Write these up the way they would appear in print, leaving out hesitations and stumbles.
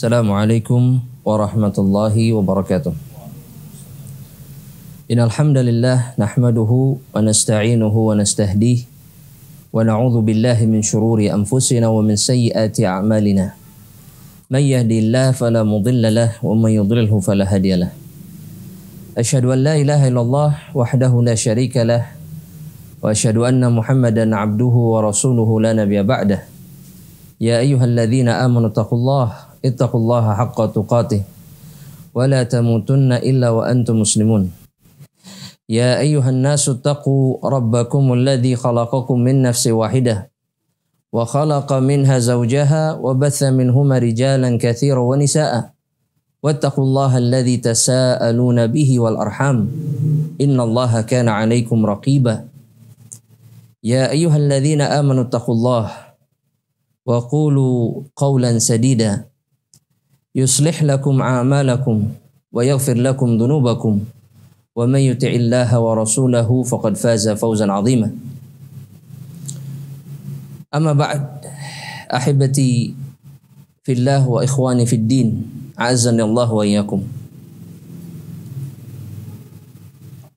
Assalamualaikum warahmatullahi wabarakatuh. Innal hamdalillah nahmaduhu wa nasta'inuhu wa nastahdihi wa na'udzu billahi min shururi anfusina wa min sayyiati a'malina. May yahdihillahu fala mudilla lahu wa may yudlilhu fala hadiya lahu. Asyhadu an la ilaha illallah wahdahu la syarika lahu wa asyhadu anna Muhammadan 'abduhu wa rasuluhu la nabiyya ba'dahu. Ya ayyuhalladzina amanu taqullaha ittaqullaha haqqa tuqatih wa la tamutunna illa wa antum muslimun. Ya ayyuhan nasu taqu rabbakumul ladzi khalaqakum min nafsin wahidah wa khalaqa minha zawjaha wa batha minhuma rijalan katsiran wa nisaa'a wattaqullaha alladzi tasaaluna bihi wal arham innallaha kana 'alaikum raqiba. Ya ayyuhalladzina amanu taqullaha wa qulu qawlan sadida yuslih lakum a'malakum wa yaghfir lakum dhunubakum wa may yuti'illaha wa rasulahu faqad faza fawzan 'azima. Amma ba'd, ahibati fillah wa ikhwani fid din, a'azzani Allah wa iyyakum.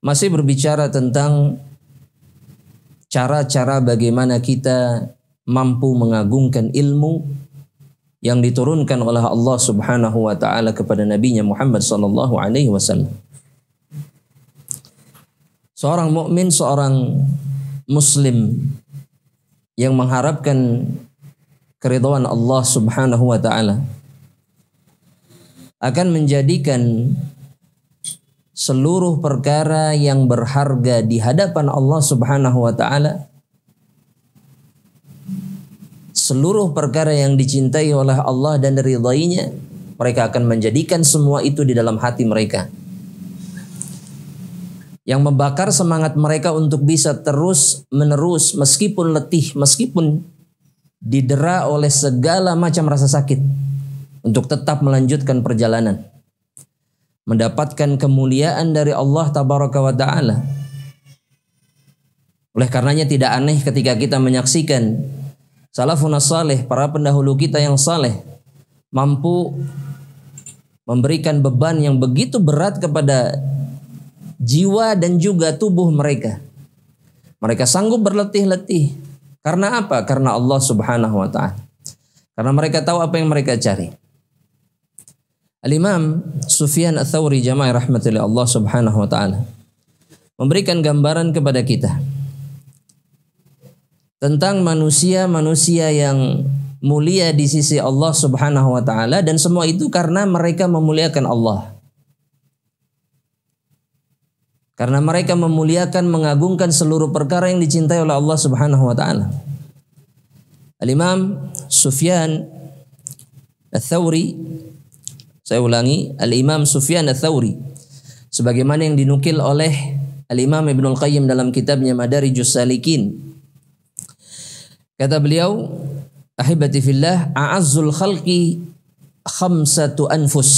Masih berbicara tentang cara-cara bagaimana kita mampu mengagungkan ilmu yang diturunkan oleh Allah Subhanahu wa taala kepada nabinya Muhammad sallallahu alaihi wasallam. Seorang mukmin, seorang muslim yang mengharapkan keridhaan Allah Subhanahu wa taala akan menjadikan seluruh perkara yang berharga di hadapan Allah Subhanahu wa taala, seluruh perkara yang dicintai oleh Allah dan diridainya, mereka akan menjadikan semua itu di dalam hati mereka. Yang membakar semangat mereka untuk bisa terus menerus meskipun letih, meskipun didera oleh segala macam rasa sakit, untuk tetap melanjutkan perjalanan, mendapatkan kemuliaan dari Allah Tabaraka wa Ta'ala. Oleh karenanya tidak aneh ketika kita menyaksikan salafun salih, para pendahulu kita yang saleh, mampu memberikan beban yang begitu berat kepada jiwa dan juga tubuh mereka. Mereka sanggup berletih-letih. Karena apa? Karena Allah Subhanahu wa ta'ala. Karena mereka tahu apa yang mereka cari. Al-Imam Sufyan Ats-Tsauri jamaah rahmatullahi Allah Subhanahu wa ta'ala memberikan gambaran kepada kita tentang manusia-manusia yang mulia di sisi Allah Subhanahu wa taala, dan semua itu karena mereka memuliakan Allah. Karena mereka memuliakan, mengagungkan seluruh perkara yang dicintai oleh Allah Subhanahu wa taala. Al-Imam Sufyan Ats-Tsauri, saya ulangi, Al-Imam Sufyan Ats-Tsauri, sebagaimana yang dinukil oleh Al-Imam Ibnul Qayyim dalam kitabnya Madarijus Salikin. Kata beliau, ahibati fillah, a'azzul khalqi khamsatu anfus.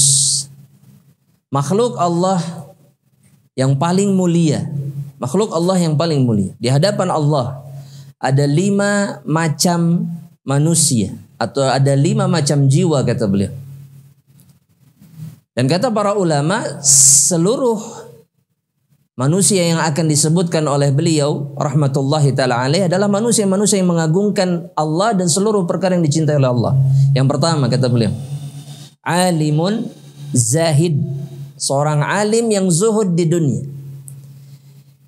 Makhluk Allah yang paling mulia, makhluk Allah yang paling mulia di hadapan Allah, ada 5 macam manusia atau ada 5 macam jiwa, kata beliau. Dan kata para ulama, seluruh manusia yang akan disebutkan oleh beliau rahmatullahi ta'ala alaih adalah manusia-manusia yang mengagungkan Allah dan seluruh perkara yang dicintai oleh Allah. Yang pertama, kata beliau, alimun zahid, seorang alim yang zuhud di dunia,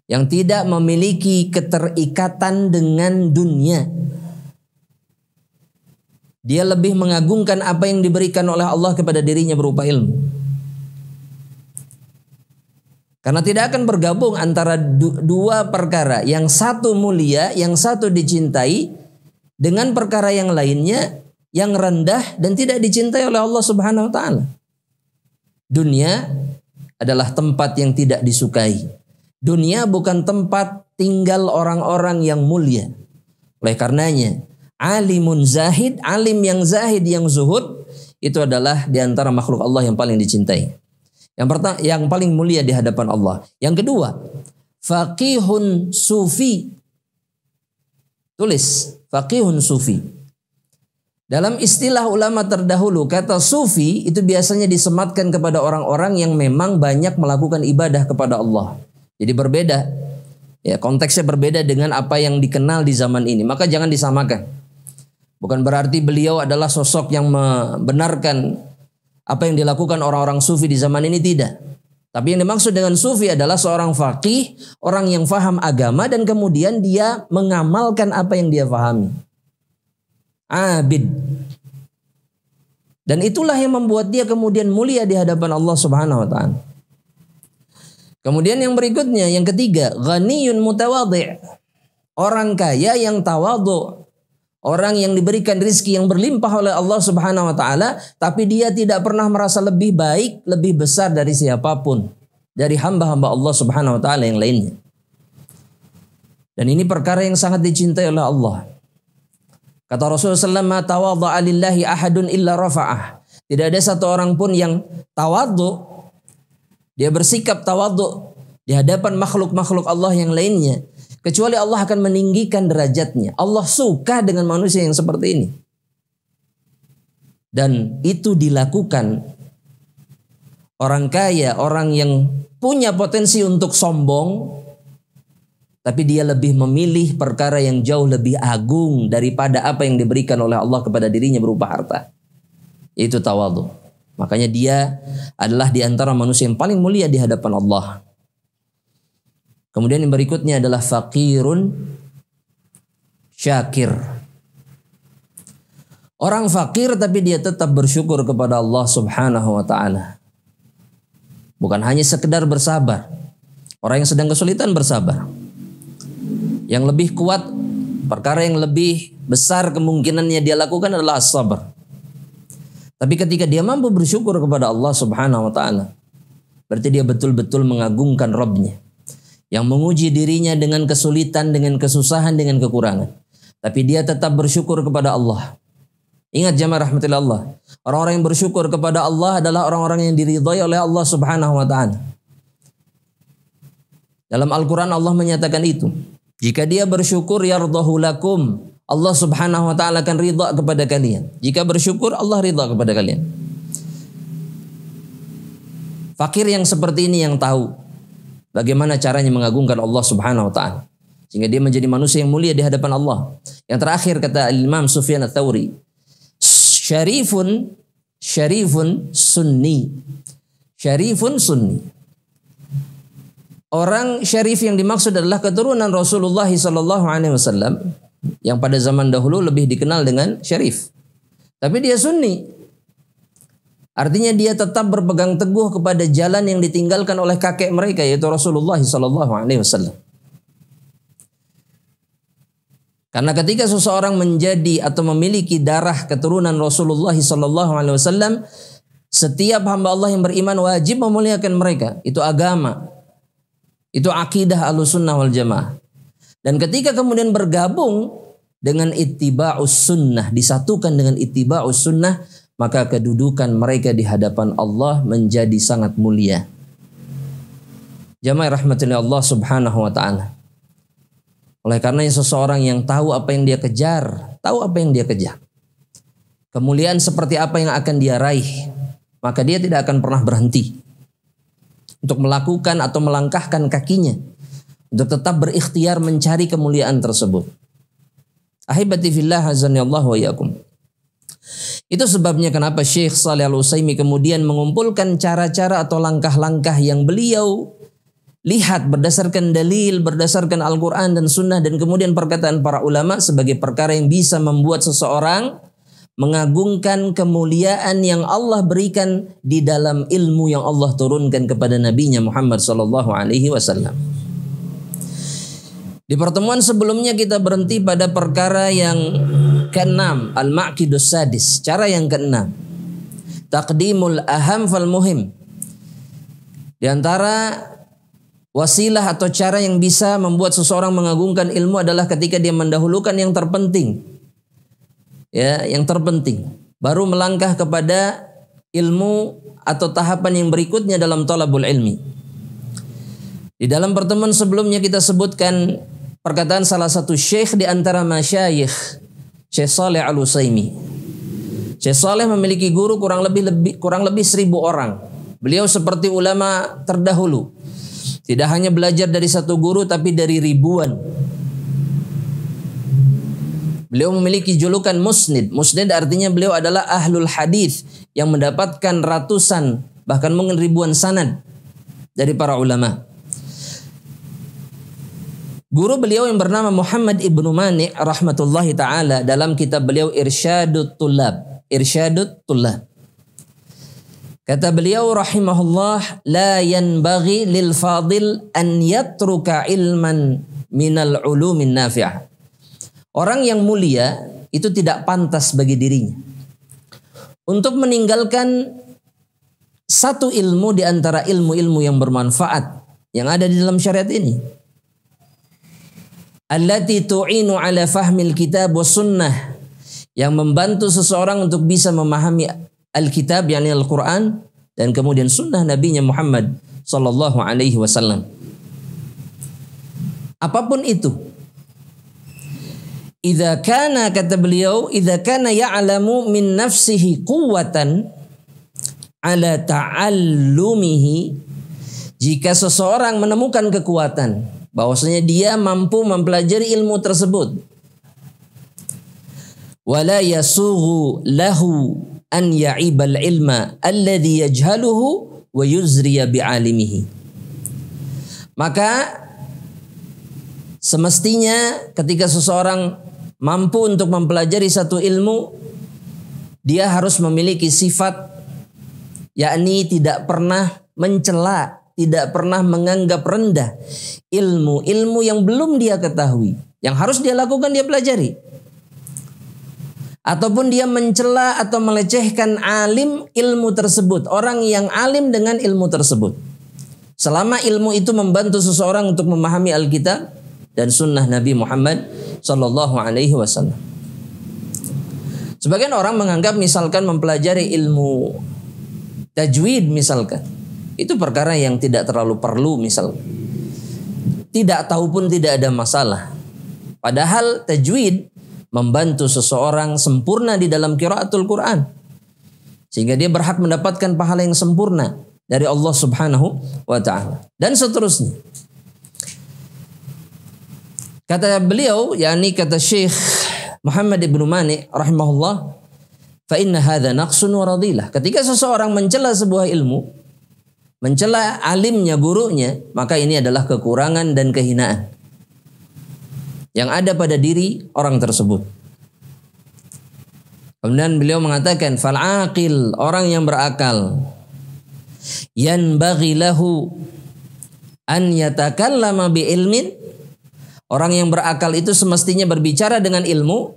yang tidak memiliki keterikatan dengan dunia. Dia lebih mengagungkan apa yang diberikan oleh Allah kepada dirinya berupa ilmu. Karena tidak akan bergabung antara dua perkara, yang satu mulia, yang satu dicintai, dengan perkara yang lainnya yang rendah dan tidak dicintai oleh Allah Subhanahu wa taala. Dunia adalah tempat yang tidak disukai. Dunia bukan tempat tinggal orang-orang yang mulia. Oleh karenanya, alimun zahid, alim yang zahid, yang zuhud, itu adalah di antara makhluk Allah yang paling dicintai. Yang pertama, yang paling mulia di hadapan Allah. Yang kedua, faqihun sufi. Tulis, faqihun sufi. Dalam istilah ulama terdahulu, kata sufi itu biasanya disematkan kepada orang-orang yang memang banyak melakukan ibadah kepada Allah. Jadi berbeda, ya konteksnya berbeda dengan apa yang dikenal di zaman ini. Maka jangan disamakan. Bukan berarti beliau adalah sosok yang membenarkan apa yang dilakukan orang-orang sufi di zaman ini, tidak. Tapi yang dimaksud dengan sufi adalah seorang faqih, orang yang faham agama dan kemudian dia mengamalkan apa yang dia fahami. Abid. Dan itulah yang membuat dia kemudian mulia di hadapan Allah Subhanahu wa taala. Kemudian yang berikutnya, yang ketiga, ghaniyun mutawadhi'. Orang kaya yang tawadhu. Orang yang diberikan rizki yang berlimpah oleh Allah Subhanahu wa taala, tapi dia tidak pernah merasa lebih baik, lebih besar dari siapapun, dari hamba-hamba Allah Subhanahu wa taala yang lainnya. Dan ini perkara yang sangat dicintai oleh Allah. Kata Rasulullah SAW, "Ma tawadha'a lillahi ahadun illa rafa'ah." Tidak ada satu orang pun yang tawadhu, dia bersikap tawadhu di hadapan makhluk-makhluk Allah yang lainnya, kecuali Allah akan meninggikan derajatnya. Allah suka dengan manusia yang seperti ini. Dan itu dilakukan orang kaya, orang yang punya potensi untuk sombong, tapi dia lebih memilih perkara yang jauh lebih agung daripada apa yang diberikan oleh Allah kepada dirinya berupa harta. Itu tawadhu. Makanya dia adalah di antara manusia yang paling mulia di hadapan Allah. Kemudian yang berikutnya adalah faqirun syakir. Orang fakir tapi dia tetap bersyukur kepada Allah Subhanahu wa taala. Bukan hanya sekedar bersabar. Orang yang sedang kesulitan bersabar. Yang lebih kuat, perkara yang lebih besar kemungkinannya dia lakukan adalah as-sabar. Tapi ketika dia mampu bersyukur kepada Allah Subhanahu wa taala, berarti dia betul-betul mengagungkan Rabb-nya yang menguji dirinya dengan kesulitan, dengan kesusahan, dengan kekurangan. Tapi dia tetap bersyukur kepada Allah. Ingat jamaah rahmatillah Allah, orang-orang yang bersyukur kepada Allah adalah orang-orang yang diridhai oleh Allah Subhanahu wa taala. Dalam Al-Qur'an Allah menyatakan itu. Jika dia bersyukur yardahu lakum, Allah Subhanahu wa taala akan ridha kepada kalian. Jika bersyukur Allah ridha kepada kalian. Fakir yang seperti ini yang tahu bagaimana caranya mengagungkan Allah Subhanahu wa taala sehingga dia menjadi manusia yang mulia di hadapan Allah. Yang terakhir kata Imam Sufyan Ats-Tsauri, syarifun sunni. Syarifun sunni. Orang syarif yang dimaksud adalah keturunan Rasulullah SAW yang pada zaman dahulu lebih dikenal dengan syarif. Tapi dia sunni. Artinya dia tetap berpegang teguh kepada jalan yang ditinggalkan oleh kakek mereka yaitu Rasulullah SAW. Karena ketika seseorang menjadi atau memiliki darah keturunan Rasulullah SAW, setiap hamba Allah yang beriman wajib memuliakan mereka. Itu agama. Itu akidah Ahlussunnah wal Jamaah. Dan ketika kemudian bergabung dengan ittiba'us sunnah, disatukan dengan ittiba'us sunnah, maka kedudukan mereka di hadapan Allah menjadi sangat mulia. Jamaah rahmatullah Allah Subhanahu wa taala. Oleh karena seseorang yang tahu apa yang dia kejar, tahu apa yang dia kejar, kemuliaan seperti apa yang akan dia raih, maka dia tidak akan pernah berhenti untuk melakukan atau melangkahkan kakinya untuk tetap berikhtiar mencari kemuliaan tersebut. Ahibati fillah azanillahu wa iyyakum. Itu sebabnya kenapa Syekh Shalih Al-Utsaimin kemudian mengumpulkan cara-cara atau langkah-langkah yang beliau lihat berdasarkan dalil, berdasarkan Al-Quran dan Sunnah dan kemudian perkataan para ulama sebagai perkara yang bisa membuat seseorang mengagungkan kemuliaan yang Allah berikan di dalam ilmu yang Allah turunkan kepada Nabi-Nya Muhammad sallallahu alaihi wasallam. Di pertemuan sebelumnya kita berhenti pada perkara yang keenam, al-ma'qidus sadis, cara yang keenam. Taqdimul aham fal muhim. Di antara wasilah atau cara yang bisa membuat seseorang mengagungkan ilmu adalah ketika dia mendahulukan yang terpenting. Ya, yang terpenting, baru melangkah kepada ilmu atau tahapan yang berikutnya dalam talabul ilmi. Di dalam pertemuan sebelumnya kita sebutkan perkataan salah satu syekh di antara masyayikh, Syekh Shalih Al-Utsaimin. Syekh Saleh memiliki guru kurang lebih 1.000 orang. Beliau seperti ulama terdahulu. Tidak hanya belajar dari satu guru tapi dari ribuan. Beliau memiliki julukan musnid. Musnid artinya beliau adalah ahlul hadis yang mendapatkan ratusan bahkan mungkin ribuan sanad dari para ulama. Guru beliau yang bernama Muhammad Ibnu Mani' rahmatullahi taala dalam kitab beliau Irsyadut Tullab. Kata beliau rahimahullah, la yanbaghi lil fadil an yatruka ilman minal ulumin nafi'ah. Orang yang mulia itu tidak pantas bagi dirinya untuk meninggalkan satu ilmu di antara ilmu-ilmu yang bermanfaat yang ada di dalam syariat ini. Allati tu'inu ala fahmil kitab wa sunnah, yang membantu seseorang untuk bisa memahami Alkitab yakni Al-Quran dan kemudian sunnah Nabi Muhammad sallallahu alaihi wasallam. Apapun itu. Idza kana, kata beliau, idza kana ya'lamu min nafsihi quwwatan ala ta'allumihi, jika seseorang menemukan kekuatan bahwasanya dia mampu mempelajari ilmu tersebut, wala yasughu lahu an ya'ibal ilma alladhi yajhaluhu wa yuzriya bi'alimihi, maka semestinya ketika seseorang mampu untuk mempelajari satu ilmu, dia harus memiliki sifat yakni tidak pernah mencela, tidak pernah menganggap rendah ilmu-ilmu yang belum dia ketahui, yang harus dia lakukan, dia pelajari. Ataupun dia mencela atau melecehkan alim ilmu tersebut, orang yang alim dengan ilmu tersebut, selama ilmu itu membantu seseorang untuk memahami Alkitab dan sunnah Nabi Muhammad sallallahu alaihi wasallam. Sebagian orang menganggap misalkan mempelajari ilmu tajwid misalkan, itu perkara yang tidak terlalu perlu misalkan. Tidak tahu pun tidak ada masalah. Padahal tajwid membantu seseorang sempurna di dalam qiraatul Quran, sehingga dia berhak mendapatkan pahala yang sempurna dari Allah Subhanahu wa taala, dan seterusnya. Kata beliau, yakni kata Syekh Muhammad Ibnu Mani rahimahullah, fa inna hadza naqsun wa radilah. Ketika seseorang mencela sebuah ilmu, mencela alimnya, gurunya, maka ini adalah kekurangan dan kehinaan yang ada pada diri orang tersebut. Kemudian beliau mengatakan, fal aqil, orang yang berakal, yanbaghi lahu an yatakallama bi ilmin, orang yang berakal itu semestinya berbicara dengan ilmu,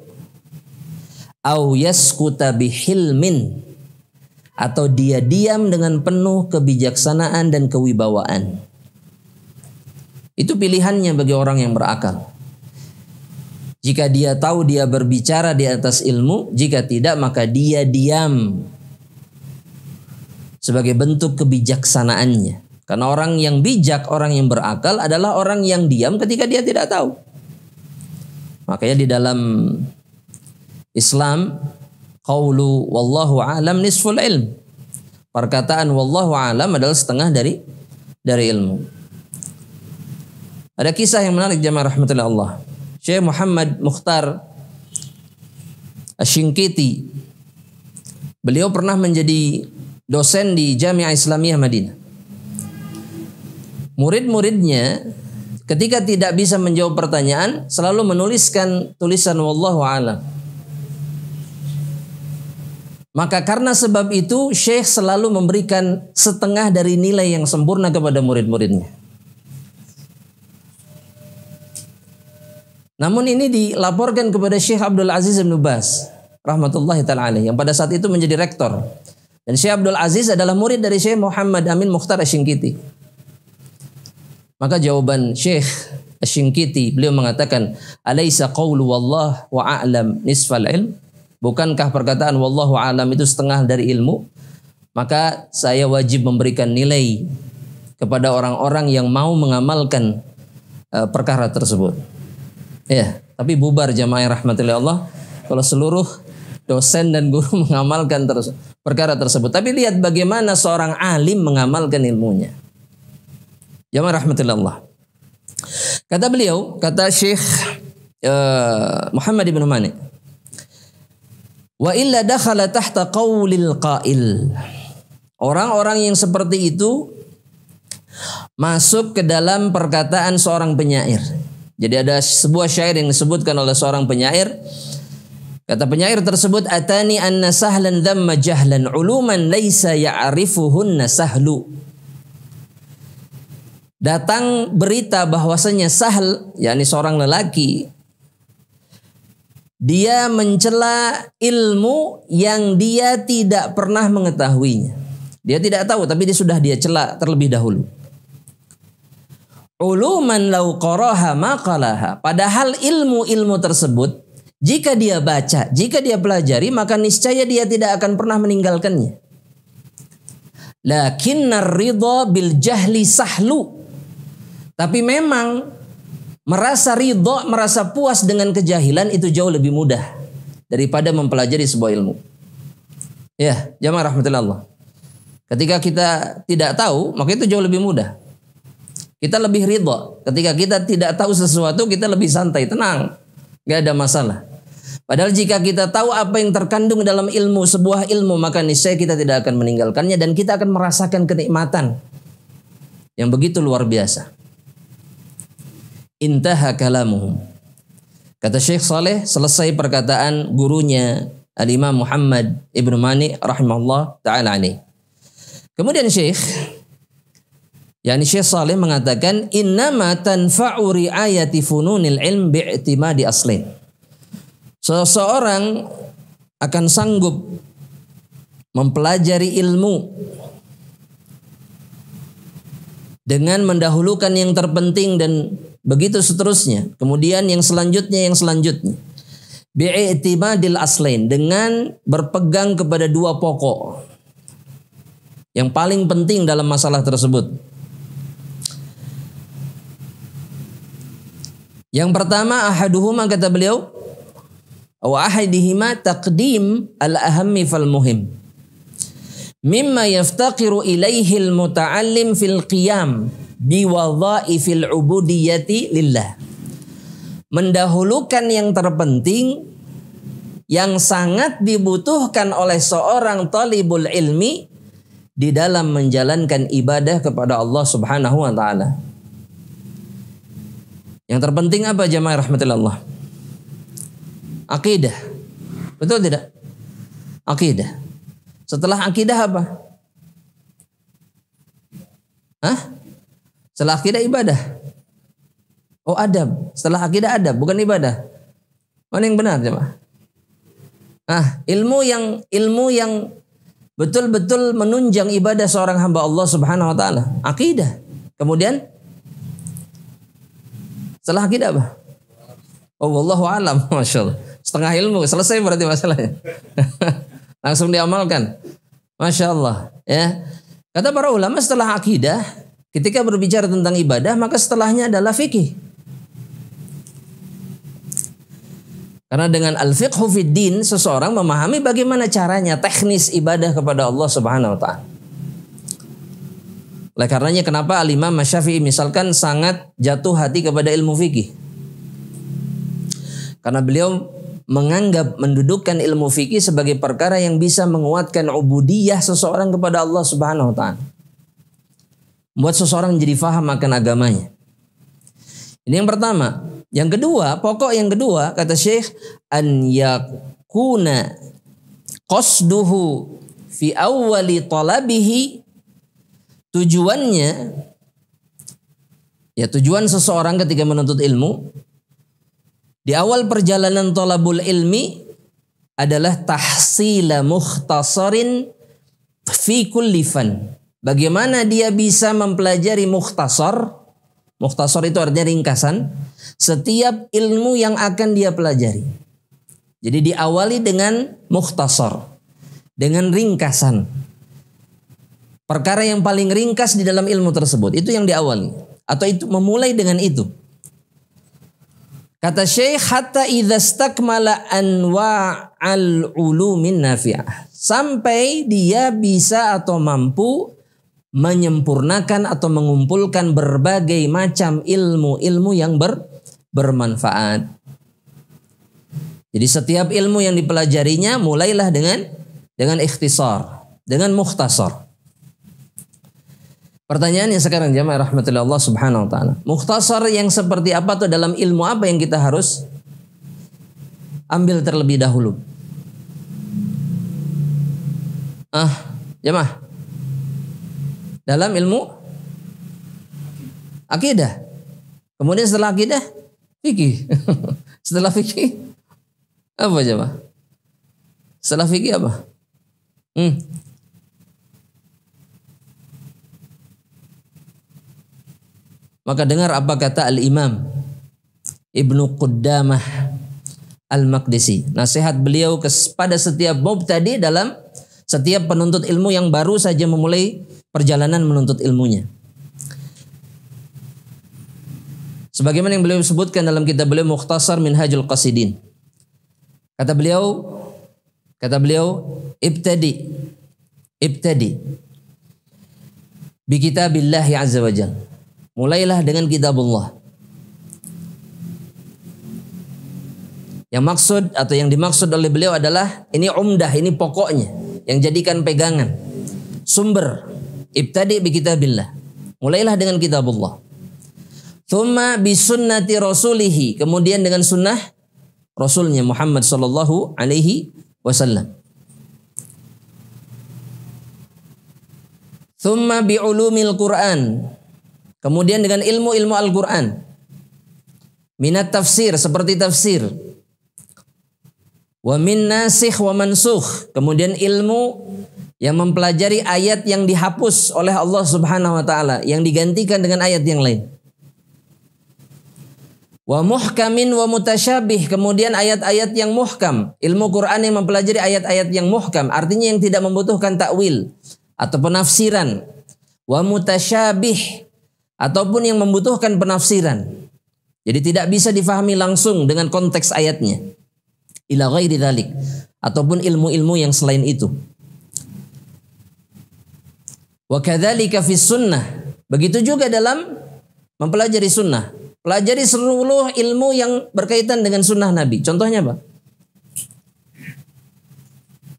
au yaskuta bi hilmin, atau dia diam dengan penuh kebijaksanaan dan kewibawaan. Itu pilihannya bagi orang yang berakal. Jika dia tahu, dia berbicara di atas ilmu. Jika tidak, maka dia diam sebagai bentuk kebijaksanaannya. Karena orang yang bijak, orang yang berakal adalah orang yang diam ketika dia tidak tahu. Makanya di dalam Islam, qaulu wallahu a'lam nisful ilm. Perkataan wallahu a'lam adalah setengah dari ilmu. Ada kisah yang menarik jamaah rahmatullah Allah. Syekh Muhammad Mukhtar Asy-Syinkiti, beliau pernah menjadi dosen di Jami'ah Islamiyah Madinah. Murid-muridnya ketika tidak bisa menjawab pertanyaan selalu menuliskan tulisan wallahu a'lam. Maka karena sebab itu Syekh selalu memberikan setengah dari nilai yang sempurna kepada murid-muridnya. Namun ini dilaporkan kepada Syekh Abdul Aziz bin Baz rahmatullahi ta'ala alaih, yang pada saat itu menjadi rektor. Dan Syekh Abdul Aziz adalah murid dari Syekh Muhammad Amin Mukhtar Asy-Syinkiti. Maka jawaban Syekh Asy-Syinkiti, beliau mengatakan, alaysa qawlu wallah wa a'lam nisfal ilm? Bukankah perkataan wallahu a'lam itu setengah dari ilmu? Maka saya wajib memberikan nilai kepada orang-orang yang mau mengamalkan perkara tersebut. Ya, tapi bubar jamaah rahmatullah Allah kalau seluruh dosen dan guru mengamalkan perkara tersebut. Tapi lihat bagaimana seorang alim mengamalkan ilmunya. Jamaah rahmatullah. Kata beliau, kata Syekh Muhammad ibn Mani, wa illa dakhala tahta qaulil qail. Orang-orang yang seperti itu masuk ke dalam perkataan seorang penyair. Jadi ada sebuah syair yang disebutkan oleh seorang penyair. Kata penyair tersebut, atani anna sahlan dhamma jahlan uluman laysa ya'rifuhunna sahlu. Datang berita bahwasanya Sahl, yakni seorang lelaki, dia mencela ilmu yang dia tidak pernah mengetahuinya. Dia tidak tahu, tapi dia sudah cela terlebih dahulu. Uluman law qaraha ma qalaha. Padahal ilmu-ilmu tersebut, jika dia baca, jika dia pelajari, maka niscaya dia tidak akan pernah meninggalkannya. Lakinnar ridha bil jahli sahlu. Tapi memang merasa ridha, merasa puas dengan kejahilan itu jauh lebih mudah daripada mempelajari sebuah ilmu. Ya, jamaah rahmatullah. Ketika kita tidak tahu, maka itu jauh lebih mudah. Kita lebih ridha. Ketika kita tidak tahu sesuatu, kita lebih santai, tenang, gak ada masalah. Padahal jika kita tahu apa yang terkandung dalam ilmu, sebuah ilmu, maka niscaya kita tidak akan meninggalkannya dan kita akan merasakan kenikmatan yang begitu luar biasa. Intaha kalamuhum. Kata Syekh Saleh, selesai perkataan gurunya Al-Imam Muhammad Ibn Mani rahimahullah ta'ala alaih. Kemudian Syekh Saleh mengatakan, innama tanfa'u ri'ayati fununil ilm bi'timadi aslin. Seseorang akan sanggup mempelajari ilmu dengan mendahulukan yang terpenting dan begitu seterusnya. Kemudian yang selanjutnya. Bi'itimadil aslain, dengan berpegang kepada dua pokok yang paling penting dalam masalah tersebut. Yang pertama, ahaduhuma, kata beliau, wa ahadihima taqdim al-ahammi fal muhim mimma yaftaqiru ilaihi al-muta'allim fil qiyam biwadha'ifil ubudiyyati lillah. Mendahulukan yang terpenting yang sangat dibutuhkan oleh seorang talibul ilmi di dalam menjalankan ibadah kepada Allah Subhanahu wa taala. Yang terpenting apa jamaah rahmatullah? Akidah. Betul tidak? Akidah. Setelah akidah apa? Setelah akidah ibadah. Oh, adab. Setelah akidah adab, bukan ibadah. Mana yang benar, jemaah? Ilmu yang betul-betul menunjang ibadah seorang hamba Allah Subhanahu wa taala. Akidah. Kemudian setelah akidah apa? Oh, wallahu alam. Masyaallah. Setengah ilmu selesai berarti masalahnya. Langsung diamalkan. Masya Allah. Ya. Kata para ulama, setelah akidah, ketika berbicara tentang ibadah, maka setelahnya adalah fikih. Karena dengan al-fiqhu fid din, seseorang memahami bagaimana caranya, teknis ibadah kepada Allah Subhanahu wa taala. Oleh karenanya kenapa Al-Imam Syafi'i misalkan sangat jatuh hati kepada ilmu fikih. Karena beliau menganggap mendudukkan ilmu fikih sebagai perkara yang bisa menguatkan ubudiyah seseorang kepada Allah Subhanahu wa taala. Membuat seseorang menjadi faham akan agamanya. Ini yang pertama. Yang kedua, pokok yang kedua, kata Syekh, an yakuna qasduhu fi awwali talabihi, tujuannya, ya tujuan seseorang ketika menuntut ilmu di awal perjalanan talabul ilmi adalah tahsila mukhtasarin fi kulli fan. Bagaimana dia bisa mempelajari mukhtasar. Mukhtasar itu artinya ringkasan setiap ilmu yang akan dia pelajari. Jadi diawali dengan mukhtasar, dengan ringkasan. Perkara yang paling ringkas di dalam ilmu tersebut, itu yang diawali. Atau itu memulai dengan itu. Kata Syekh, hatta idza stakmala anwa'al ulumin nafi'ah. Sampai dia bisa atau mampu menyempurnakan atau mengumpulkan berbagai macam ilmu-ilmu yang bermanfaat. Jadi setiap ilmu yang dipelajarinya mulailah dengan ikhtisar, dengan mukhtasar. Pertanyaannya sekarang jamaah rahmatullah Allah subhanahu wa ta'ala. Mukhtasar yang seperti apa tuh, dalam ilmu apa yang kita harus ambil terlebih dahulu? Jamaah. Dalam ilmu akidah. Kemudian setelah akidah, fikih. Setelah fikih, apa jamaah? Setelah fikih apa? Maka dengar apa kata Al-Imam Ibnu Qudamah Al-Maqdisi. Nasihat beliau kepada setiap mubtadi, dalam setiap penuntut ilmu yang baru saja memulai perjalanan menuntut ilmunya. Sebagaimana yang beliau sebutkan dalam kitab beliau Mukhtasar Minhajul Qasidin. Kata beliau, ibtadi bi kitabillahi azza wa jalla. Mulailah dengan kitabullah. Yang maksud atau yang dimaksud oleh beliau adalah ini umdah, ini pokoknya, yang jadikan pegangan, sumber. Ibtadi bi kitabillah. Mulailah dengan kitabullah. Tsumma bi sunnati rasulihi, kemudian dengan sunnah Rasulnya Muhammad sallallahu alaihi wasallam. Tsumma bi ulumil Quran, kemudian dengan ilmu-ilmu Al-Quran. Minat tafsir, seperti tafsir. Wa min nasikh wa mansukh, kemudian ilmu yang mempelajari ayat yang dihapus oleh Allah subhanahu wa ta'ala, yang digantikan dengan ayat yang lain. Wa muhkamin wa mutasyabih, kemudian ayat-ayat yang muhkam. Ilmu Quran yang mempelajari ayat-ayat yang muhkam, artinya yang tidak membutuhkan takwil atau penafsiran. Wa mutasyabih, ataupun yang membutuhkan penafsiran. Jadi tidak bisa difahami langsung dengan konteks ayatnya. Ila ghairi dzalik, ataupun ilmu-ilmu yang selain itu. Wa kadzalika fis sunnah, begitu juga dalam mempelajari sunnah. Pelajari seluruh ilmu yang berkaitan dengan sunnah Nabi. Contohnya apa?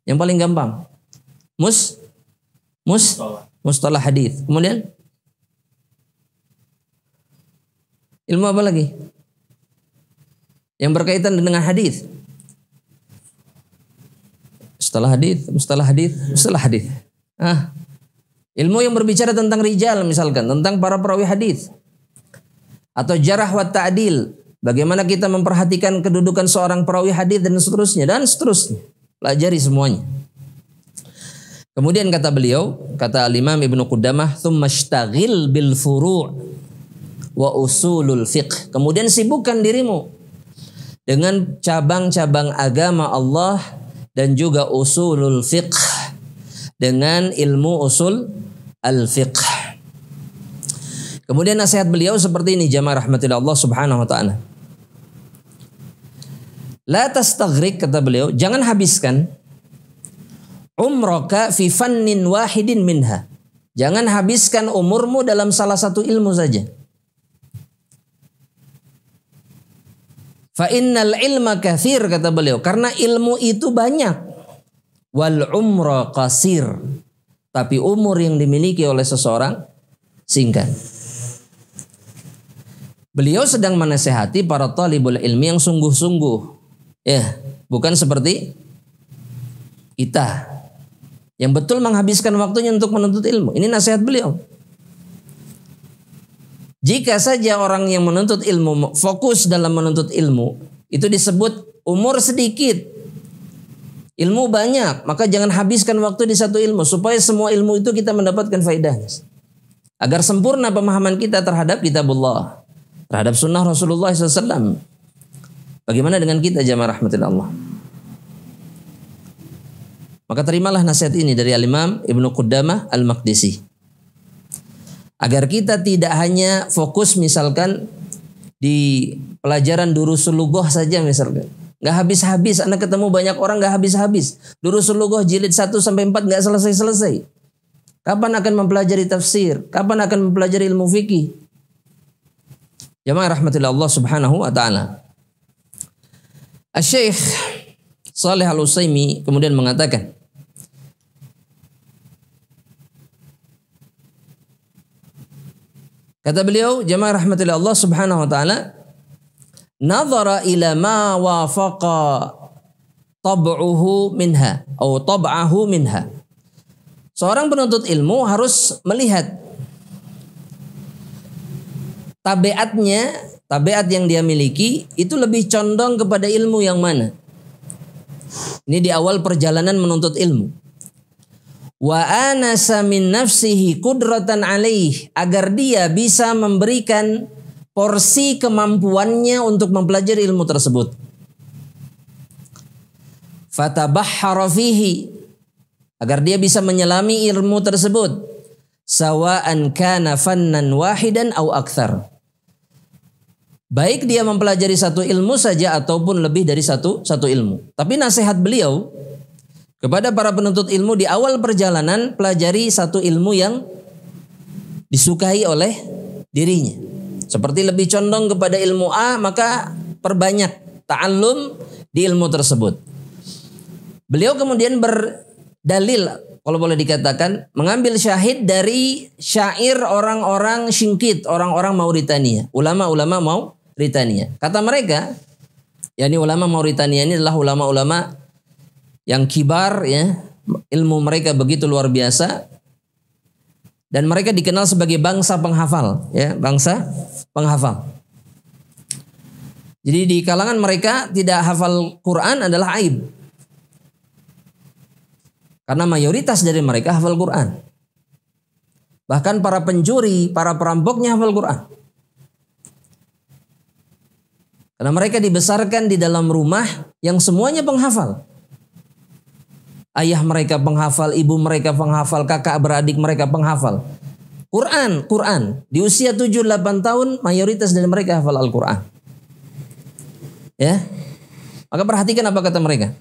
Yang paling gampang. Mustalah hadis. Kemudian ilmu apa lagi? Yang berkaitan dengan hadis. Mustalah hadis. Ilmu yang berbicara tentang rijal misalkan, tentang para perawi hadis. Atau jarah wa ta'dil, bagaimana kita memperhatikan kedudukan seorang perawi hadis dan seterusnya. Pelajari semuanya. Kemudian kata Al-Imam Ibnu Qudamah, "Tsumma ishtaghil bil furu' wa usulul fiqh." Kemudian sibukkan dirimu dengan cabang-cabang agama Allah dan juga usulul fiqh, dengan ilmu usul al-fiqh. Kemudian nasihat beliau seperti ini jamaah rahmatillah Allah subhanahu wa ta'ala. La tastaghrik, kata beliau, jangan habiskan umraka fi fannin wahidin minha. Jangan habiskan umurmu dalam salah satu ilmu saja. Fa innal ilma katsir, kata beliau, karena ilmu itu banyak. Wal umra qasir, tapi umur yang dimiliki oleh seseorang singkat. Beliau sedang menasehati para talibul ilmi yang sungguh-sungguh. Ya, bukan seperti kita yang betul menghabiskan waktunya untuk menuntut ilmu. Ini nasihat beliau. Jika saja orang yang menuntut ilmu fokus dalam menuntut ilmu, itu disebut umur sedikit, ilmu banyak, maka jangan habiskan waktu di satu ilmu, supaya semua ilmu itu kita mendapatkan faedahnya. Agar sempurna pemahaman kita terhadap kitabullah, terhadap sunnah Rasulullah SAW. Bagaimana dengan kita jamaah rahmatillah Allah? Maka terimalah nasihat ini dari Al-Imam Ibnu Qudamah Al-Maqdisi. Agar kita tidak hanya fokus misalkan Di pelajaran Durusul Lughah saja misalkan. Nggak habis-habis, Anda ketemu banyak orang nggak habis-habis. Durusul Lughah jilid 1 sampai 4 nggak selesai-selesai. Kapan akan mempelajari tafsir? Kapan akan mempelajari ilmu fikih? Jamaah rahmatillah Allah subhanahu wa ta'ala. Asy-Syaikh Shalih Al-Utsaimin kemudian mengatakan, kata beliau, jamaah rahmatillah Allah subhanahu wa ta'ala, nazara ila ma wafaqa tab'uhu minha atau tab'ahu minha. Seorang penuntut ilmu harus melihat tabiat yang dia miliki itu lebih condong kepada ilmu yang mana. Ini di awal perjalanan menuntut ilmu. Wa anasa min nafsihi qudratan alaih, agar dia bisa memberikan porsi kemampuannya untuk mempelajari ilmu tersebut. Fatabahhara fihi, agar dia bisa menyelami ilmu tersebut. Sawa'an kana fannan wahidan aw akthar. Baik dia mempelajari satu ilmu saja ataupun lebih dari satu ilmu. Tapi nasihat beliau kepada para penuntut ilmu di awal perjalanan, pelajari satu ilmu yang disukai oleh dirinya. Seperti lebih condong kepada ilmu A, maka perbanyak ta'allum di ilmu tersebut. Beliau kemudian berdalil, kalau boleh dikatakan, mengambil syahid dari syair orang-orang Syingkit, orang-orang Mauritania, ulama-ulama Mauritania. Kata mereka, yakni ulama Mauritania ini adalah ulama-ulama yang kibar, ya, ilmu mereka begitu luar biasa, dan mereka dikenal sebagai bangsa penghafal, ya, bangsa penghafal. Jadi di kalangan mereka tidak hafal Quran adalah aib, karena mayoritas dari mereka hafal Quran. Bahkan para pencuri, para perampoknya hafal Quran. Karena mereka dibesarkan di dalam rumah yang semuanya penghafal. Ayah mereka penghafal, ibu mereka penghafal, kakak beradik mereka penghafal. Quran. Di usia 7-8 tahun mayoritas dari mereka hafal Al-Quran. Ya. Maka perhatikan apa kata mereka.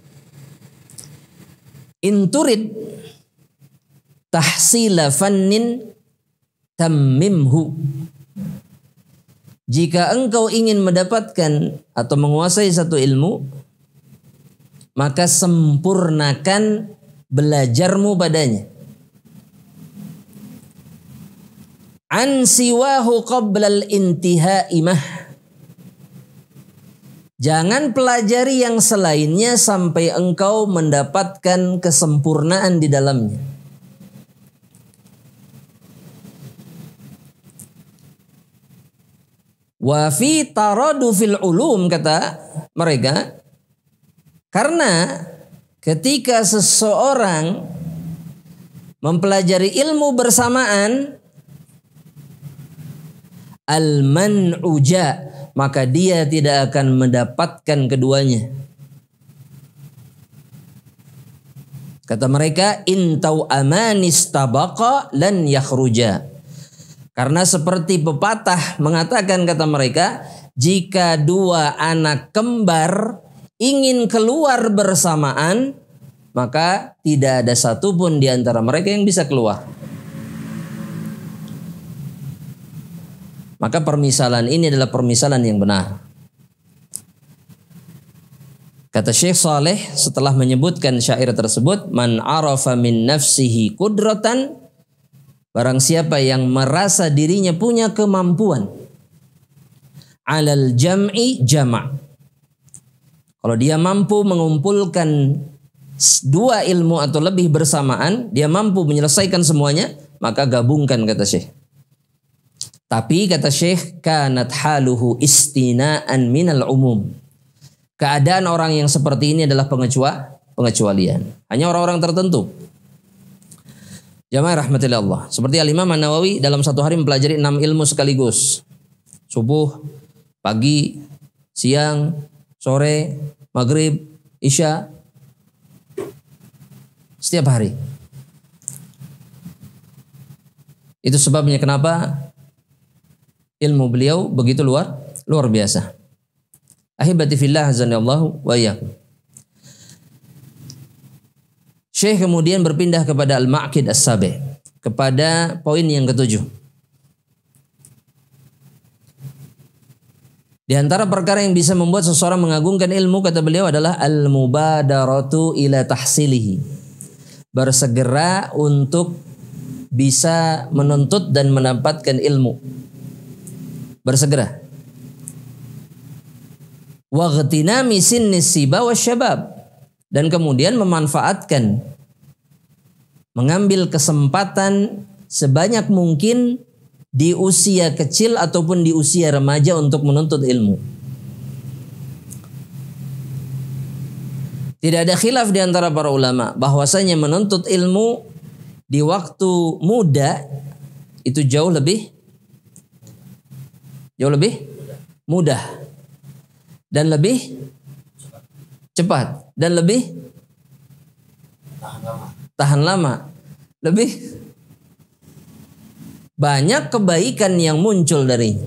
Inturid tahsila fannin tammimhu. Jika engkau ingin mendapatkan atau menguasai satu ilmu, maka sempurnakan belajarmu padanya. An siwahu qablal intihaimah. Jangan pelajari yang selainnya sampai engkau mendapatkan kesempurnaan di dalamnya. Wa fi taradufil ulum, kata mereka, karena ketika seseorang mempelajari ilmu bersamaan, al-man'uja, maka dia tidak akan mendapatkan keduanya. Kata mereka, intau amanis tabaqa lan yakhruja. Karena seperti pepatah mengatakan, kata mereka, jika dua anak kembar ingin keluar bersamaan, maka tidak ada satupun di antara mereka yang bisa keluar. Maka permisalan ini adalah permisalan yang benar. Kata Syekh Saleh setelah menyebutkan syair tersebut, man arafa min nafsihi qudratan, barang siapa yang merasa dirinya punya kemampuan, alal jam'i jama'. Kalau dia mampu mengumpulkan dua ilmu atau lebih bersamaan, dia mampu menyelesaikan semuanya, maka gabungkan, kata Syekh. Tapi kata Syekh, kanat haluhu istina'an minal umum. Keadaan orang yang seperti ini adalah pengecualian. Hanya orang-orang tertentu. Jamaah rahmatillah Allah. Seperti Al-Imam An-Nawawi dalam satu hari mempelajari 6 ilmu sekaligus. Subuh, pagi, siang, sore, maghrib, isya. Setiap hari. Itu sebabnya kenapa ilmu beliau begitu luar Luar biasa. Ahibati fillah azanillahu wa iyyakum. Syekh kemudian berpindah kepada al-ma'qid as-sabi', kepada poin yang ketujuh. Di antara perkara yang bisa membuat seseorang mengagungkan ilmu, kata beliau, adalah al-mubadaratu ila tahsilihi. Bersegera untuk bisa menuntut dan mendapatkan ilmu. Bersegera. Wa ghtinami sinnis siba wasyabab. Dan kemudian memanfaatkan, mengambil kesempatan sebanyak mungkin di usia kecil ataupun di usia remaja untuk menuntut ilmu. Tidak ada khilaf di antara para ulama bahwasanya menuntut ilmu di waktu muda itu jauh lebih mudah dan lebih cepat dan lebih tahan lama. Lebih banyak kebaikan yang muncul darinya.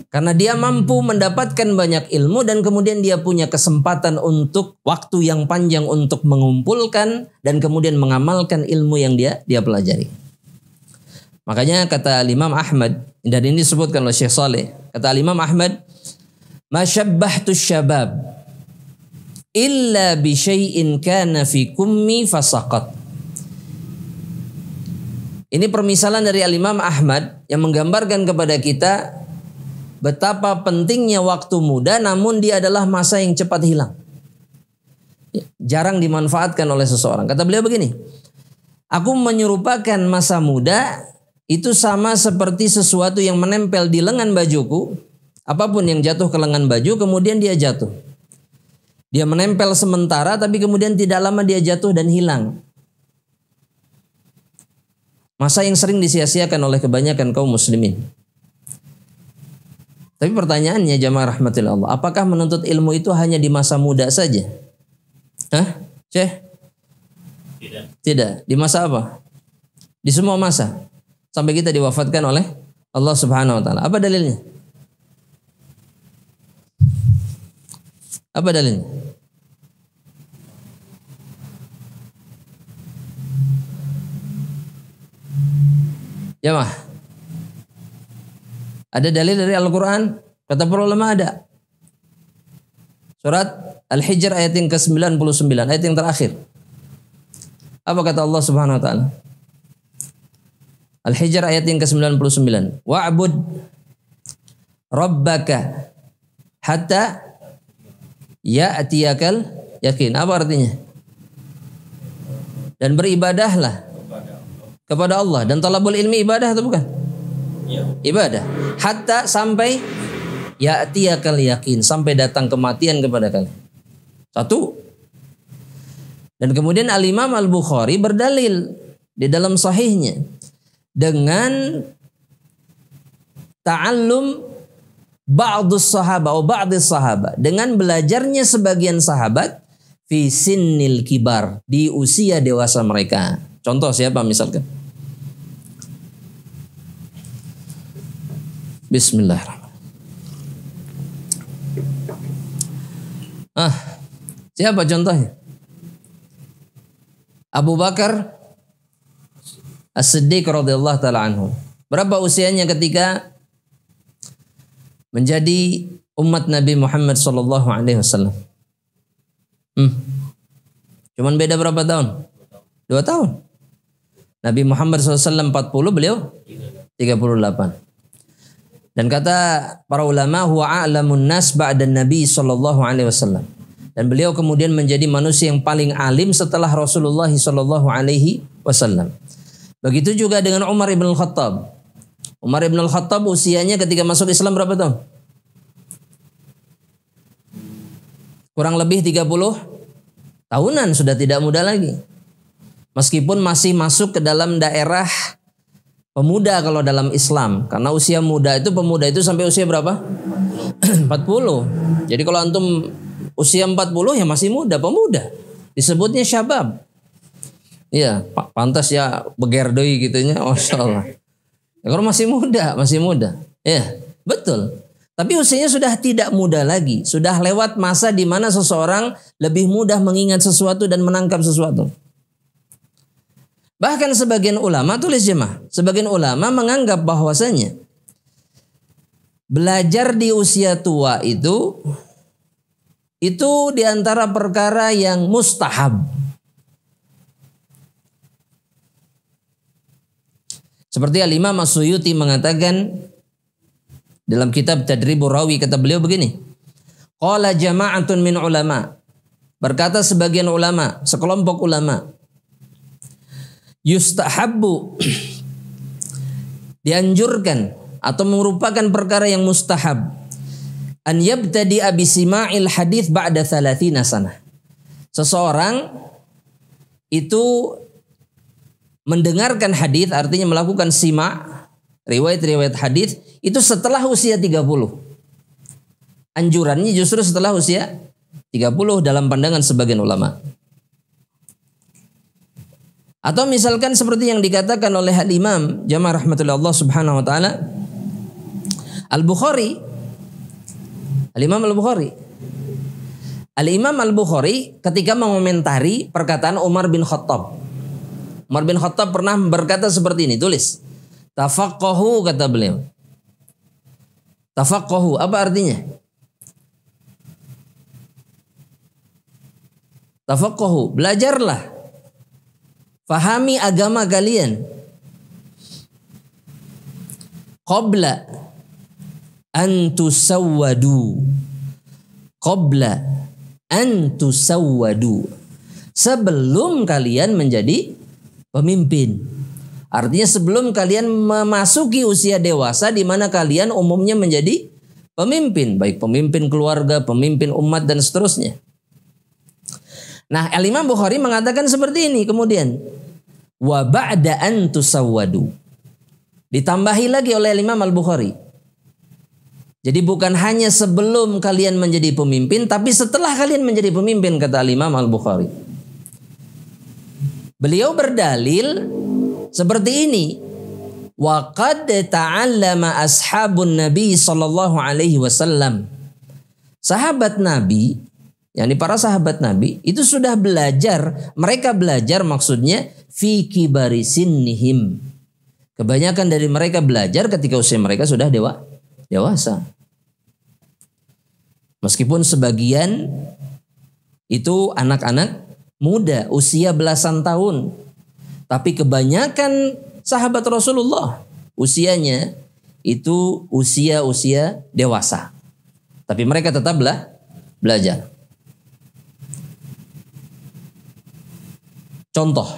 Karena dia mampu mendapatkan banyak ilmu dan kemudian dia punya kesempatan untuk waktu yang panjang untuk mengumpulkan dan kemudian mengamalkan ilmu yang dia pelajari. Makanya kata Imam Ahmad, dan ini disebutkan oleh Syekh Saleh, kata Imam Ahmad, "Ma syabbahtu syabab illa bi syai'in kana fi kummi fasaqat." Ini permisalan dari Imam Ahmad yang menggambarkan kepada kita betapa pentingnya waktu muda, namun dia adalah masa yang cepat hilang. Jarang dimanfaatkan oleh seseorang. Kata beliau begini, "Aku menyerupakan masa muda itu sama seperti sesuatu yang menempel di lengan bajuku. Apapun yang jatuh ke lengan baju, kemudian dia jatuh. Dia menempel sementara, tapi kemudian tidak lama dia jatuh dan hilang. Masa yang sering disia-siakan oleh kebanyakan kaum muslimin. Tapi pertanyaannya jamaah rahmatillah Allah, apakah menuntut ilmu itu hanya di masa muda saja? Hah? Syekh? Tidak. Di masa apa? Di semua masa. Sampai kita diwafatkan oleh Allah Subhanahu wa taala. Apa dalilnya? Apa dalilnya? Jamaah. Ada dalil dari Al-Quran? Kata para ulama ada. Surat Al-Hijr ayat yang ke-99, ayat yang terakhir. Apa kata Allah Subhanahu wa taala? Al-Hijr ayat yang ke-99. Wa'bud rabbaka hatta ya'tiyakal yakin. Apa artinya? Dan beribadahlah kepada Allah. Dan talabul ilmi ibadah atau bukan? Ya. Ibadah. Hatta sampai ya'tiyakal yakin, sampai datang kematian kepada kalian. Satu. Dan kemudian Al-Imam Al-Bukhari berdalil di dalam sahihnya dengan ta'allum ba'dus sahaba atau ba'dis sahaba, dengan belajarnya sebagian sahabat fi sinnil kibar, di usia dewasa mereka. Contoh siapa misalkan? Bismillahirrahmanirrahim. Siapa contohnya? Abu Bakar As-Siddiq radhiyallahu taala anhu. Berapa usianya ketika menjadi umat Nabi Muhammad sallallahu alaihi wasallam? Cuman beda berapa tahun? 2 tahun. Nabi Muhammad SAW 40, beliau 38. Dan kata para ulama, huwa a'lamun nas ba'dan Nabi sallallahu alaihi wasallam. Dan beliau kemudian menjadi manusia yang paling alim setelah Rasulullah sallallahu alaihi wasallam. Begitu juga dengan Umar ibn al-Khattab. Umar ibn al-Khattab usianya ketika masuk Islam berapa tahun? Kurang lebih 30 tahunan, sudah tidak muda lagi. Meskipun masih masuk ke dalam daerah pemuda kalau dalam Islam. Karena usia muda itu, pemuda itu sampai usia berapa? 40. Jadi kalau antum usia 40 ya masih muda, pemuda. Disebutnya syabab. Iya, pantas ya begerdoi gitunya, Masya Allah. Ya, kalau masih muda. Ya. Betul. Tapi usianya sudah tidak muda lagi. Sudah lewat masa di mana seseorang lebih mudah mengingat sesuatu dan menangkap sesuatu. Bahkan sebagian ulama, tulis jemaah, sebagian ulama menganggap bahwasanya belajar di usia tua itu diantara perkara yang mustahab. Seperti Al-Imam As-Suyuti mengatakan dalam kitab Tadribur Rawi, kata beliau begini. Qala jama'atun min ulama. Berkata sebagian ulama, sekelompok ulama. Yustahabbu. Dianjurkan atau merupakan perkara yang mustahab. An yabtadi'a bisima'il hadith ba'da 30 sanah. Seseorang itu mendengarkan hadith, artinya melakukan sima', riwayat-riwayat hadith itu setelah usia 30. Anjurannya justru setelah usia 30 dalam pandangan sebagian ulama. Atau misalkan seperti yang dikatakan oleh Al-Imam jamaah rahmatullah Allah subhanahu wa ta'ala Al-Bukhari. Al-Imam Al-Bukhari. Al-Imam Al-Bukhari ketika mengomentari perkataan Umar bin Khattab. Umar bin Khattab pernah berkata seperti ini, tulis. Tafaqqahu, kata beliau. Tafaqqahu, apa artinya? Tafaqqahu, belajarlah. Fahami agama kalian. Qabla an tusawwadu. Qabla an tusawwadu. Sebelum kalian menjadi pemimpin. Artinya sebelum kalian memasuki usia dewasa di mana kalian umumnya menjadi pemimpin, baik pemimpin keluarga, pemimpin umat dan seterusnya. Nah, Al-Imam Bukhari mengatakan seperti ini kemudian. Wa ba'da an tusawwadu. Ditambahi lagi oleh Imam Al-Bukhari. Jadi bukan hanya sebelum kalian menjadi pemimpin, tapi setelah kalian menjadi pemimpin, kata Imam Al-Bukhari. Beliau berdalil seperti ini. Wa qad ta'allama ashabun Nabi sallallahu alaihi wasallam. Sahabat Nabi, yakni para sahabat Nabi itu sudah belajar, mereka belajar maksudnya fi kibari sinnihim. Kebanyakan dari mereka belajar ketika usia mereka sudah dewasa. Meskipun sebagian itu anak-anak muda, usia belasan tahun. Tapi kebanyakan sahabat Rasulullah usianya itu usia dewasa. Tapi mereka tetaplah belajar. Contoh,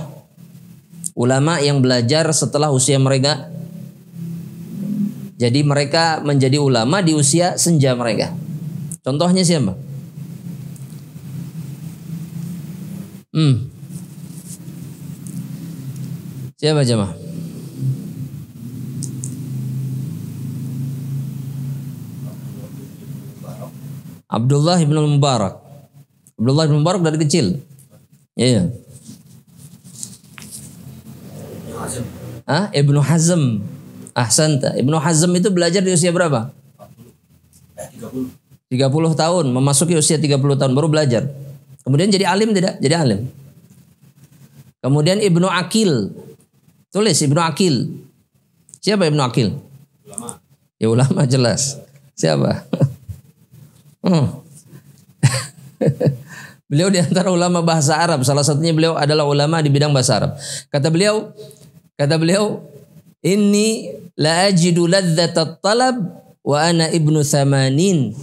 ulama yang belajar setelah usia mereka. Jadi mereka menjadi ulama di usia senja mereka. Contohnya siapa? Siapa jemaah? Abdullah bin Mubarak. Abdullah bin Mubarak dari kecil. Iya. Ibnu Hazm. Ahsanta. Ibnu Hazm itu belajar di usia berapa? 30 tahun. Memasuki usia 30 tahun baru belajar. Kemudian jadi alim tidak? Jadi alim. Kemudian Ibnu Aqil. Tulis Ibnu Aqil. Siapa Ibnu Aqil? Ulama. Ya ulama jelas. Siapa? Beliau di antara ulama bahasa Arab. Salah satunya beliau adalah ulama di bidang bahasa Arab. Kata beliau, inni la ajidu ladzatat talab wa ana ibnu 80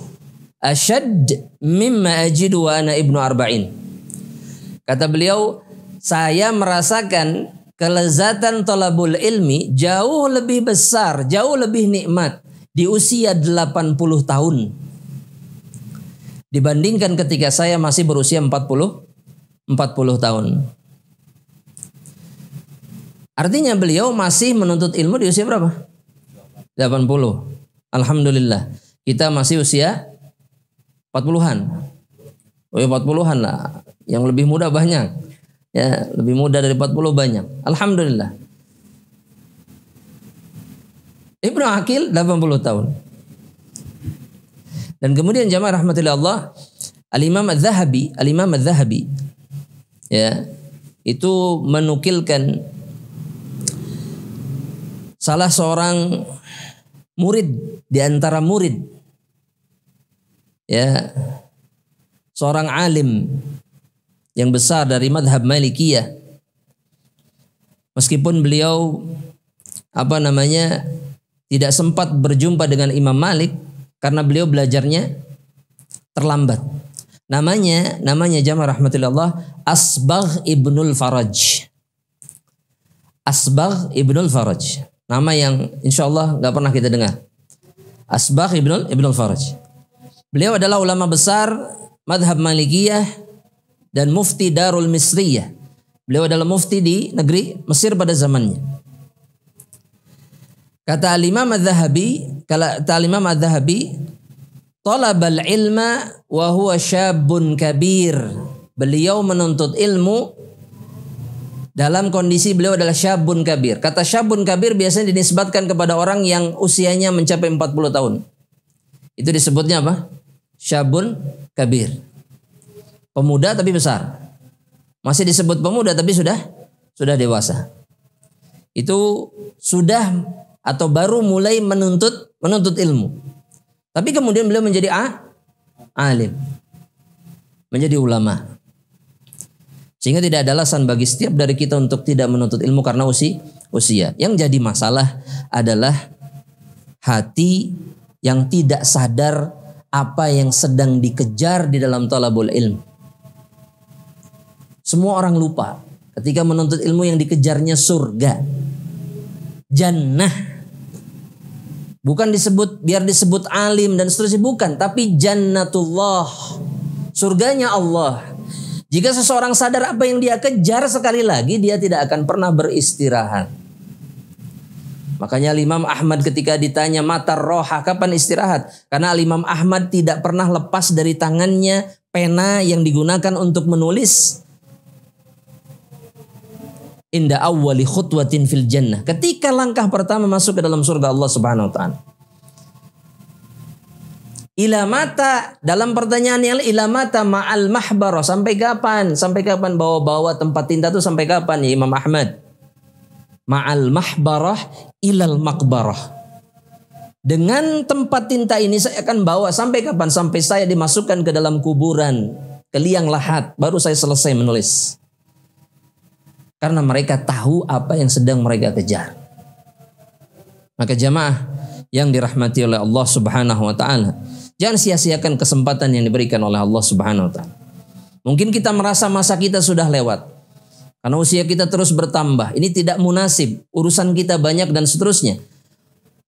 ashad mimma ajidu wa ana ibnu 40. Kata beliau, saya merasakan kelezatan talabul ilmi jauh lebih besar, jauh lebih nikmat di usia 80 tahun dibandingkan ketika saya masih berusia 40 tahun. Artinya beliau masih menuntut ilmu di usia berapa? 80. Alhamdulillah. Kita masih usia 40-an. Oh ya 40-an lah. Yang lebih muda banyak. Ya, lebih muda dari 40 banyak. Alhamdulillah. Ibnu Aqil 80 tahun. Dan kemudian jamaah rahmatillah Allah, Al-Imam Adz-Dzahabi ya, itu menukilkan salah seorang murid di antara murid ya, seorang alim yang besar dari madhab Malikiyah, meskipun beliau tidak sempat berjumpa dengan Imam Malik karena beliau belajarnya terlambat. Namanya jamaah rahmatullah Asbagh Ibnul Faraj. Asbagh Ibnul Faraj. Nama yang insyaallah nggak pernah kita dengar. Asbagh Ibnul Faraj. Beliau adalah ulama besar madhab Malikiyah dan mufti Darul Misriyah. Beliau adalah mufti di negeri Mesir pada zamannya. Kata Al-Imam Adz-Dzahabi, talabal ilma wa huwa syabun kabir. Beliau menuntut ilmu dalam kondisi beliau adalah syabun kabir. Kata syabun kabir biasanya dinisbatkan kepada orang yang usianya mencapai 40 tahun. Itu disebutnya apa? Syabun kabir. Pemuda tapi besar. Masih disebut pemuda tapi sudah dewasa. Itu sudah atau baru mulai menuntut ilmu. Tapi kemudian beliau menjadi alim. Menjadi ulama. Sehingga tidak ada alasan bagi setiap dari kita untuk tidak menuntut ilmu karena usia. Yang jadi masalah adalah hati yang tidak sadar apa yang sedang dikejar di dalam talabul ilm. Semua orang lupa ketika menuntut ilmu yang dikejarnya surga, jannah. Bukan biar disebut alim dan seterusnya, bukan, tapi jannatullah, surganya Allah. Jika seseorang sadar apa yang dia kejar, sekali lagi dia tidak akan pernah beristirahat. Makanya Imam Ahmad ketika ditanya mata roha, kapan istirahat? Karena Imam Ahmad tidak pernah lepas dari tangannya pena yang digunakan untuk menulis. Inda awwali khutwatin fil jannah. Ketika langkah pertama masuk ke dalam surga Allah Subhanahu wa taala. Ila mata, dalam pertanyaannya ila mata ma'al mahbarah, sampai kapan? Sampai kapan bawa-bawa tempat tinta itu sampai kapan ya Imam Ahmad? Ma'al mahbarah ilal maqbarah. Dengan tempat tinta ini saya akan bawa sampai kapan? Sampai saya dimasukkan ke dalam kuburan, ke liang lahat, baru saya selesai menulis. Karena mereka tahu apa yang sedang mereka kejar. Maka jamaah yang dirahmati oleh Allah Subhanahu wa taala, jangan sia-siakan kesempatan yang diberikan oleh Allah Subhanahu wa taala. Mungkin kita merasa masa kita sudah lewat. Karena usia kita terus bertambah. Ini tidak munasib, urusan kita banyak dan seterusnya.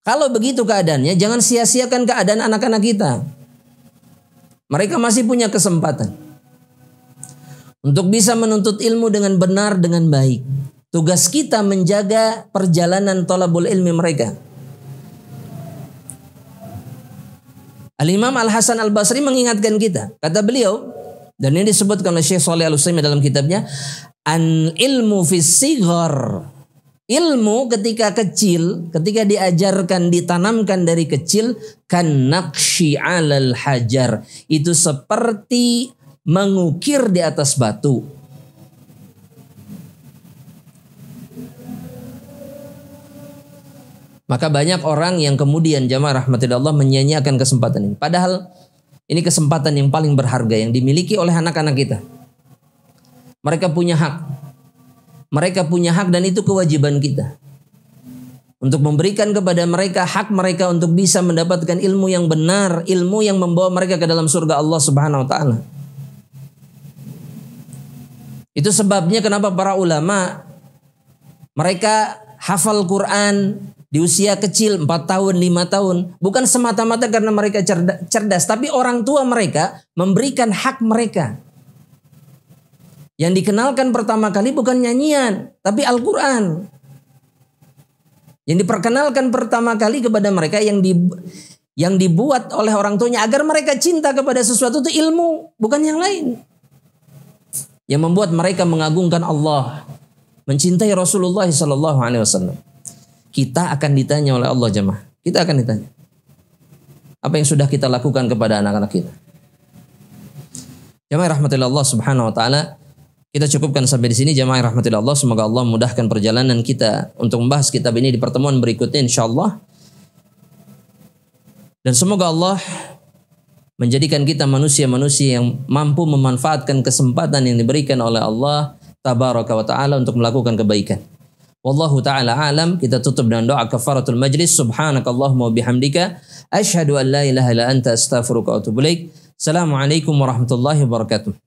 Kalau begitu keadaannya, jangan sia-siakan keadaan anak-anak kita. Mereka masih punya kesempatan untuk bisa menuntut ilmu dengan benar, dengan baik. Tugas kita menjaga perjalanan thalabul ilmi mereka. Al-Imam Al-Hasan Al-Basri mengingatkan kita. Kata beliau, dan ini disebutkan oleh Syekh Shalih Al-Utsaimin dalam kitabnya, an ilmu fis sighar. Ilmu ketika kecil, ketika diajarkan, ditanamkan dari kecil, kan naqshi 'alal hajar. Itu seperti mengukir di atas batu. Maka banyak orang yang kemudian jamaah rahmatillah menyia-nyiakan kesempatan ini. Padahal ini kesempatan yang paling berharga yang dimiliki oleh anak-anak kita. Mereka punya hak. Mereka punya hak dan itu kewajiban kita. Untuk memberikan kepada mereka hak mereka untuk bisa mendapatkan ilmu yang benar. Ilmu yang membawa mereka ke dalam surga Allah Subhanahu wa ta'ala. Itu sebabnya kenapa para ulama mereka hafal Quran di usia kecil 4 tahun, 5 tahun. Bukan semata-mata karena mereka cerdas. Tapi orang tua mereka memberikan hak mereka. Yang dikenalkan pertama kali bukan nyanyian. Tapi Al-Quran. Yang diperkenalkan pertama kali kepada mereka yang dibuat oleh orang tuanya agar mereka cinta kepada sesuatu itu ilmu. Bukan yang lain. Yang membuat mereka mengagungkan Allah. Mencintai Rasulullah SAW. Kita akan ditanya oleh Allah jemaah. Kita akan ditanya. apa yang sudah kita lakukan kepada anak-anak kita. Jamaah rahmatillah Allah Subhanahu wa taala, kita cukupkan sampai di sini jamaah rahmatillah Allah. Semoga Allah mudahkan perjalanan kita untuk membahas kitab ini di pertemuan berikutnya insyaallah. Dan semoga Allah menjadikan kita manusia-manusia yang mampu memanfaatkan kesempatan yang diberikan oleh Allah tabaraka wa taala untuk melakukan kebaikan. Wallahu ta'ala alam. Kita tutup dengan doa kafaratul majlis. Subhanakallahumma wa bihamdika asyhadu an la ilaha illa anta astaghfiruka wa atubu ilaik. Assalamualaikum warahmatullahi wabarakatuh.